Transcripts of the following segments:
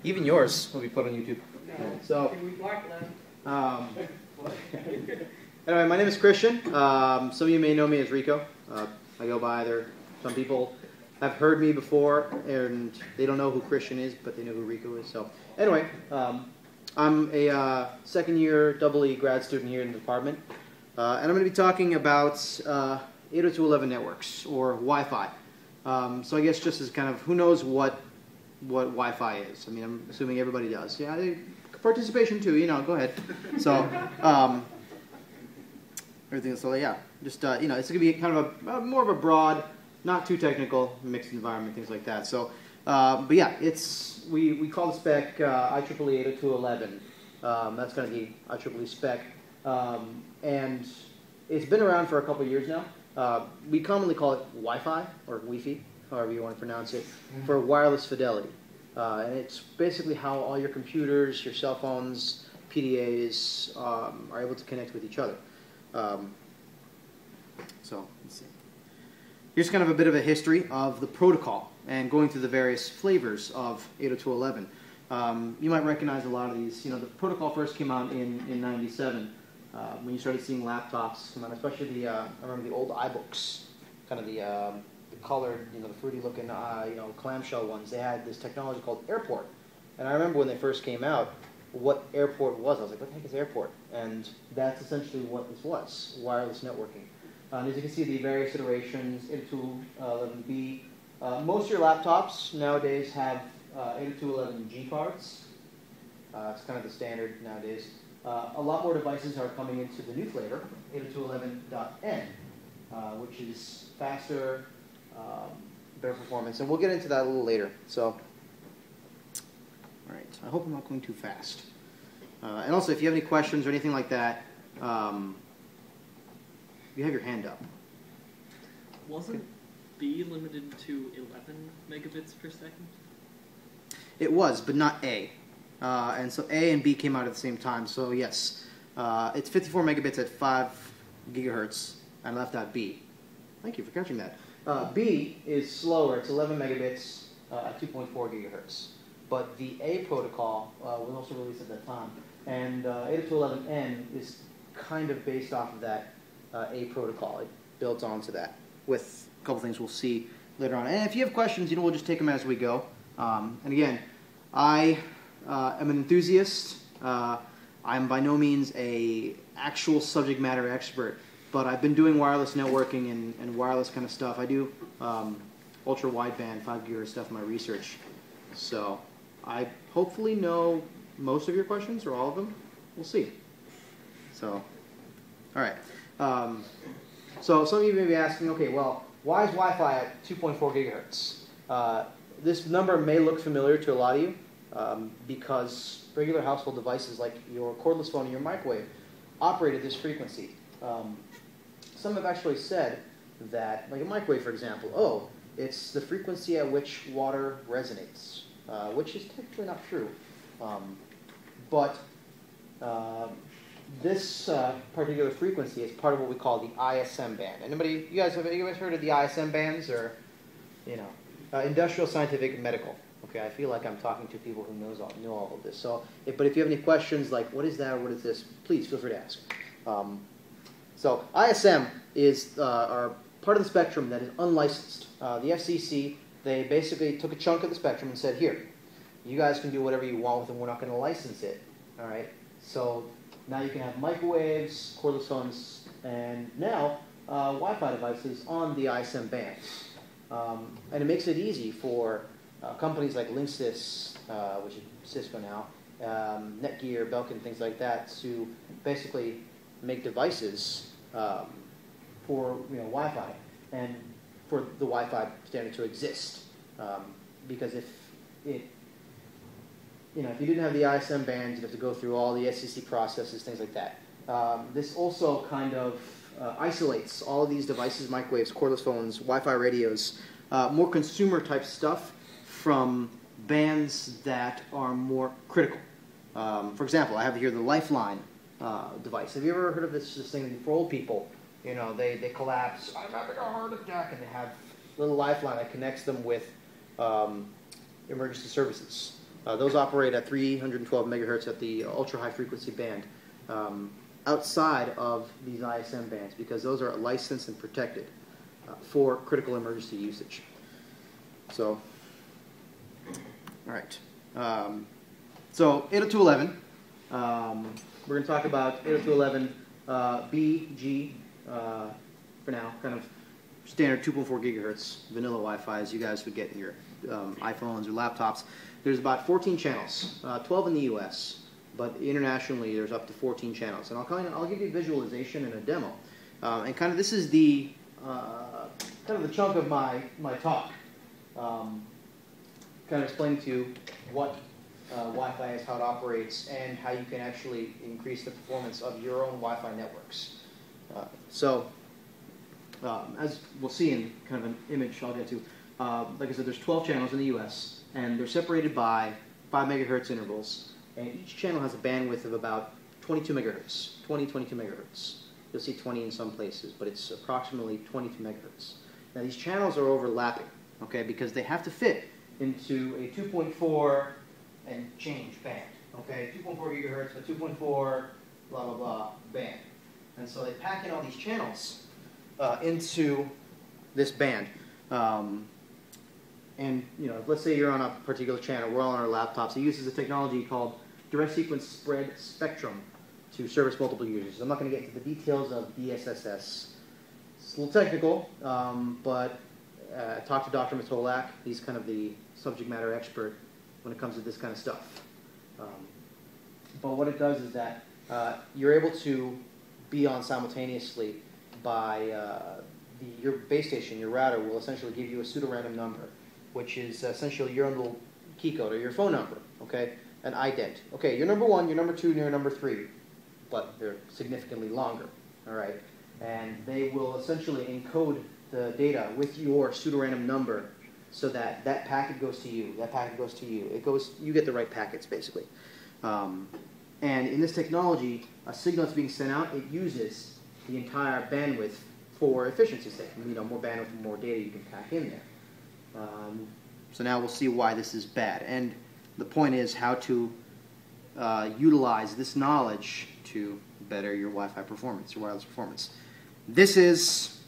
Even yours will be put on YouTube. So, anyway, my name is Christian. Some of you may know me as Rico. I go by either. Some people have heard me before, and they don't know who Christian is, but they know who Rico is. So, anyway, I'm a second-year EE grad student here in the department, and I'm going to be talking about 802.11 networks, or Wi-Fi. So I guess just as kind of, who knows what Wi-Fi is? I mean, I'm assuming everybody does. Yeah, participation too, go ahead. So, everything, so yeah, just, it's going to be kind of a more of a broad, not too technical, mixed environment, things like that. So, but yeah, we call the spec IEEE 802.11. That's kind of the IEEE spec. And it's been around for a couple of years now. We commonly call it Wi-Fi, or Wi-Fi, however you want to pronounce it, for wireless fidelity. And it's basically how all your computers, your cell phones, PDAs are able to connect with each other. So, let's see. Here's kind of a bit of a history of the protocol and going through the various flavors of 802.11. You might recognize a lot of these. The protocol first came out in 97 when you started seeing laptops come out, especially I remember the old iBooks, kind of the colored, the fruity-looking, clamshell ones. They had this technology called Airport, and I remember when they first came out, what Airport was. I was like, what the heck is Airport? And that's essentially what this was: wireless networking. And as you can see, the various iterations, 802.11b. Most of your laptops nowadays have 802.11g cards. It's kind of the standard nowadays. A lot more devices are coming into the new flavor, 802.11.n, which is faster, better performance, and we'll get into that a little later. So, all right. I hope I'm not going too fast. And also, if you have any questions or anything like that, you have your hand up. Wasn't B limited to 11 megabits per second? It was, but not A. And so A and B came out at the same time. So yes, it's 54 megabits at 5 gigahertz. I left out B. Thank you for catching that. B is slower. It's 11 megabits at 2.4 gigahertz. But the A protocol was also released at that time. And 802.11n is kind of based off of that A protocol. It built onto that with a couple things we'll see later on. And if you have questions, we'll just take them as we go. And again, I am an enthusiast. I'm by no means an actual subject matter expert, but I've been doing wireless networking and wireless kind of stuff. I do ultra wideband 5 gigahertz stuff in my research. So I hopefully know most of your questions, or all of them. We'll see. So, all right. So some of you may be asking, okay, well, why is Wi-Fi at 2.4 gigahertz? This number may look familiar to a lot of you because regular household devices like your cordless phone and your microwave operate at this frequency. Some have actually said that, like a microwave, for example, it's the frequency at which water resonates, which is technically not true. But this particular frequency is part of what we call the ISM band. You guys heard of the ISM bands, or industrial, scientific, and medical? Okay, I feel like I'm talking to people who know all of this. So, but if you have any questions like what is that or what is this, please feel free to ask. So ISM are part of the spectrum that is unlicensed. The FCC, they basically took a chunk of the spectrum and said, here, you guys can do whatever you want with it, we're not going to license it. All right. So now you can have microwaves, cordless phones, and now Wi-Fi devices on the ISM bands. And it makes it easy for companies like Linksys, which is Cisco now, Netgear, Belkin, things like that, to basically make devices for Wi-Fi and for the Wi-Fi standard to exist. Because if you didn't have the ISM bands, you'd have to go through all the SEC processes, things like that. This also kind of isolates all of these devices, microwaves, cordless phones, Wi-Fi radios, more consumer-type stuff from bands that are more critical. For example, I have here the Lifeline device. Have you ever heard of this thing for old people? They collapse, I'm having a heart attack, and they have a little lifeline that connects them with emergency services. Those operate at 312 megahertz at the ultra-high frequency band, outside of these ISM bands, because those are licensed and protected for critical emergency usage. So, all right. So 802.11, we're going to talk about 802.11 B, for now, kind of standard 2.4 gigahertz vanilla Wi-Fi as you guys would get in your iPhones or laptops. There's about 14 channels, 12 in the US, but internationally there's up to 14 channels. And I'll give you a visualization and a demo. And kind of this is the kind of the chunk of my talk. Kind of explain to you what Wi-Fi is, how it operates, and how you can actually increase the performance of your own Wi-Fi networks. As we'll see in kind of an image I'll get to, like I said, there's 12 channels in the US, and they're separated by 5 megahertz intervals, and each channel has a bandwidth of about 22 megahertz, 22 megahertz. You'll see 20 in some places, but it's approximately 22 megahertz. Now these channels are overlapping, okay, because they have to fit into a 2.4 and change band, okay, 2.4 gigahertz, a 2.4 blah blah blah band, and so they pack in all these channels into this band. And you know, let's say you're on a particular channel, we're all on our laptops. It uses a technology called direct sequence spread spectrum to service multiple users. I'm not going to get into the details of DSSS. It's a little technical, but I talked to Dr. Matolak. He's kind of the subject matter expert when it comes to this kind of stuff. But what it does is that you're able to be on simultaneously by your base station, your router will essentially give you a pseudo-random number, which is essentially your own little key code or your phone number, okay, an ident. Okay, you're number 1, you're number 2, and you're number 3, but they're significantly longer, all right? And they will essentially encode the data with your pseudo-random number so that that packet goes to you, that packet goes to you. It goes, you get the right packets, basically. And in this technology, a signal that's being sent out, it uses the entire bandwidth for efficiency's sake. You know, more bandwidth, more data you can pack in there. So now we'll see why this is bad. And the point is how to utilize this knowledge to better your Wi-Fi performance, your wireless performance. This is,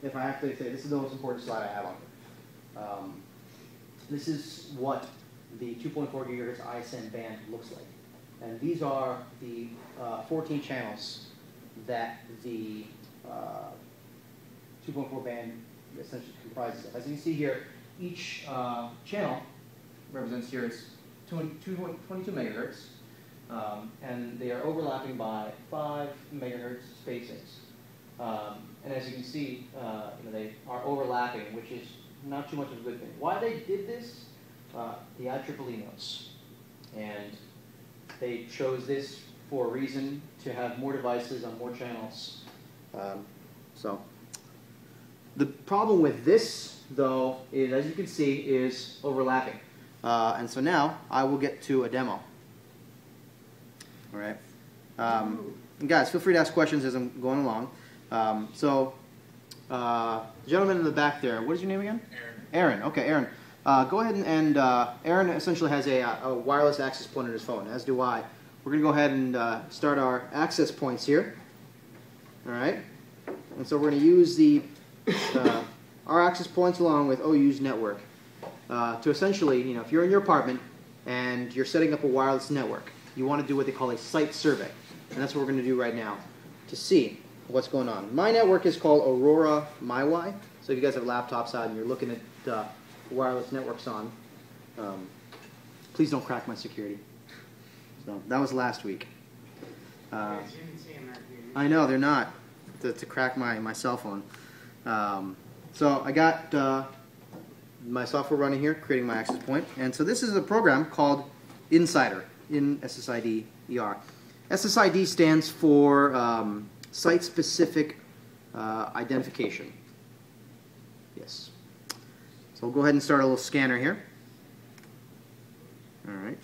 if I have to say, this is the most important slide I have on here. This is what the 2.4 gigahertz ISM band looks like. And these are the 14 channels that the 2.4 band essentially comprises of. As you can see here, each channel represents here is 22 megahertz, and they are overlapping by 5 megahertz spacings. And as you can see, you know, they are overlapping, which is not too much of a good thing. Why they did this, the IEEE knows. And they chose this for a reason, to have more devices on more channels. So the problem with this, though, is, as you can see, is overlapping. And so now I will get to a demo. All right. And guys, feel free to ask questions as I'm going along. The gentleman in the back there, what is your name again? Aaron. Aaron. Okay, Aaron. Go ahead and Aaron essentially has a wireless access point on his phone, as do I. We're going to go ahead and start our access points here. All right. And so we're going to use the our access points along with OU's network to essentially, you know, if you're in your apartment and you're setting up a wireless network, you want to do what they call a site survey. And that's what we're going to do right now to see what's going on. My network is called Aurora MyWi. So if you guys have laptops out and you're looking at wireless networks on, please don't crack my security. So that was last week. I know, they're not, to crack my cell phone. So I got my software running here, creating my access point. And so this is a program called Insider, in SSID-ER. SSID stands for Site-Specific Identification. Yes. So we'll go ahead and start a little scanner here. All right.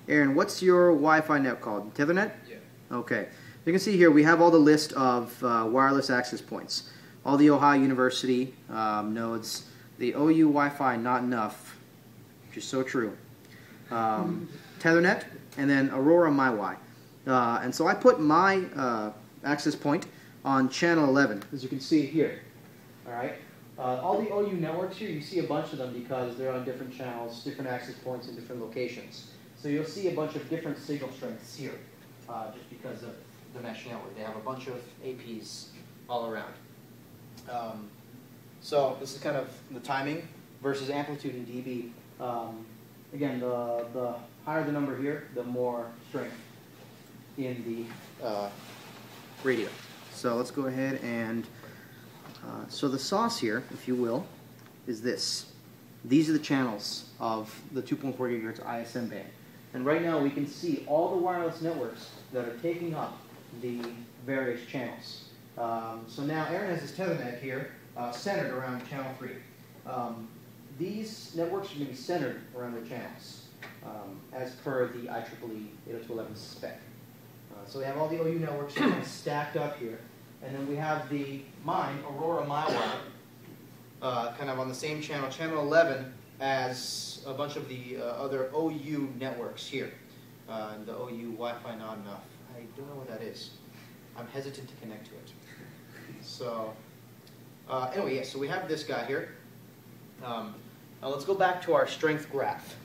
Aaron, what's your Wi-Fi net called? Tethernet? Yeah. Okay. You can see here we have all the list of wireless access points. All the Ohio University nodes. The OU Wi-Fi not enough, which is so true. Tethernet, and then Aurora MyWi. And so I put my access point on channel 11, as you can see here. All right. All the OU networks here, you see a bunch of them because they're on different channels, different access points in different locations. So you'll see a bunch of different signal strengths here, just because of the mesh network. They have a bunch of APs all around. So this is kind of the timing versus amplitude in dB. Again, the higher the number here, the more strength in the radio. So let's go ahead and, so the sauce here, if you will, is this. These are the channels of the 2.4 gigahertz ISM band. And right now we can see all the wireless networks that are taking up the various channels. So now Aaron has his Tethernet here centered around channel 3. These networks are going to be centered around their channels as per the IEEE 802.11 spec. So we have all the OU networks kind of stacked up here. And then we have mine, Aurora MyWi, kind of on the same channel, channel 11, as a bunch of the other OU networks here. The OU Wi-Fi not enough. I don't know what that is. I'm hesitant to connect to it. So, anyway, yeah, so we have this guy here. Now let's go back to our strength graph.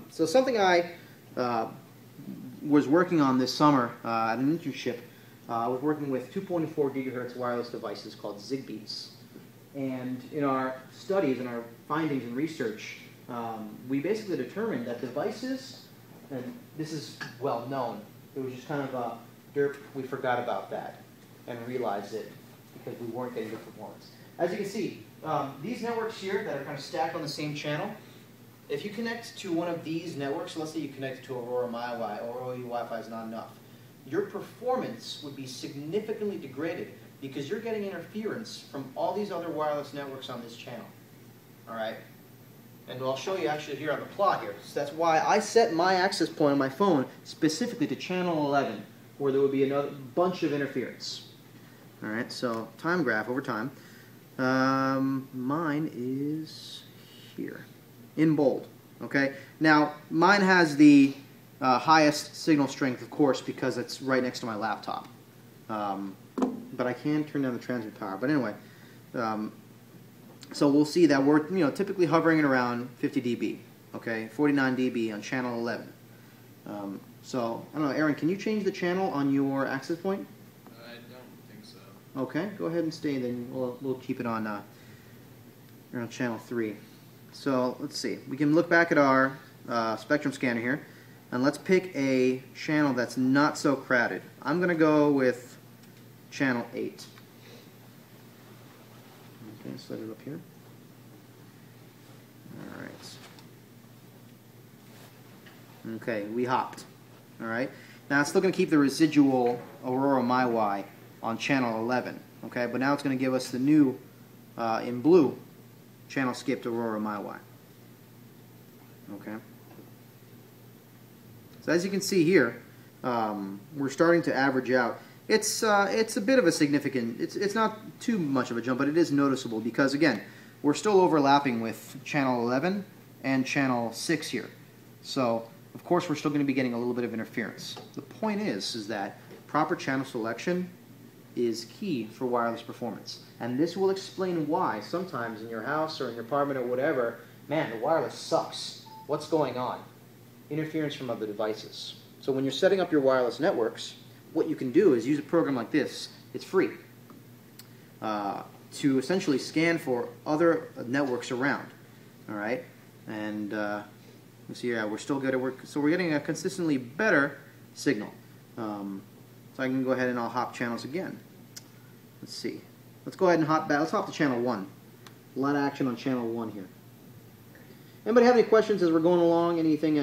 So something I was working on this summer at an internship, I was working with 2.4 gigahertz wireless devices called Zigbees. And in our studies and our findings and research, we basically determined that devices, and this is well known, it was just kind of a derp, we forgot about that and realized it because we weren't getting good performance. As you can see, these networks here that are kind of stacked on the same channel, if you connect to one of these networks, let's say you connect to Aurora MyWi or OU Wi-Fi is not enough, your performance would be significantly degraded because you're getting interference from all these other wireless networks on this channel. All right? And I'll show you actually here on the plot here. So that's why I set my access point on my phone specifically to channel 11, where there would be another bunch of interference. All right, so time graph over time. Mine is here, in bold. Okay, now mine has the highest signal strength, of course, because it's right next to my laptop. But I can turn down the transmit power. But anyway, so we'll see that we're typically hovering at around 50 dB. Okay, 49 dB on channel 11. So I don't know, Aaron, can you change the channel on your access point? I don't think so. Okay, go ahead and stay. Then we'll keep it on channel 3. So let's see. We can look back at our spectrum scanner here, and let's pick a channel that's not so crowded. I'm going to go with channel 8. Okay, set it up here. All right. Okay, we hopped. All right. Now it's still going to keep the residual Aurora MyWi on channel 11. Okay, but now it's going to give us the new, in blue, channel skipped Aurora MyWi. Okay. So as you can see here, we're starting to average out. It's a bit of a significant. It's not too much of a jump, but it is noticeable because again, we're still overlapping with channel 11 and channel 6 here. So of course we're still going to be getting a little bit of interference. The point is that proper channel selection is key for wireless performance, and this will explain why sometimes in your house or in your apartment or whatever, man, the wireless sucks. What's going on? Interference from other devices. So when you're setting up your wireless networks, what you can do is use a program like this. It's free to essentially scan for other networks around. All right, and you see, yeah, we're still good at work. So we're getting a consistently better signal. So I can go ahead and I'll hop channels again. Let's see. Let's go ahead and hop back. Let's hop to channel 1. A lot of action on channel 1 here. Anybody have any questions as we're going along? Anything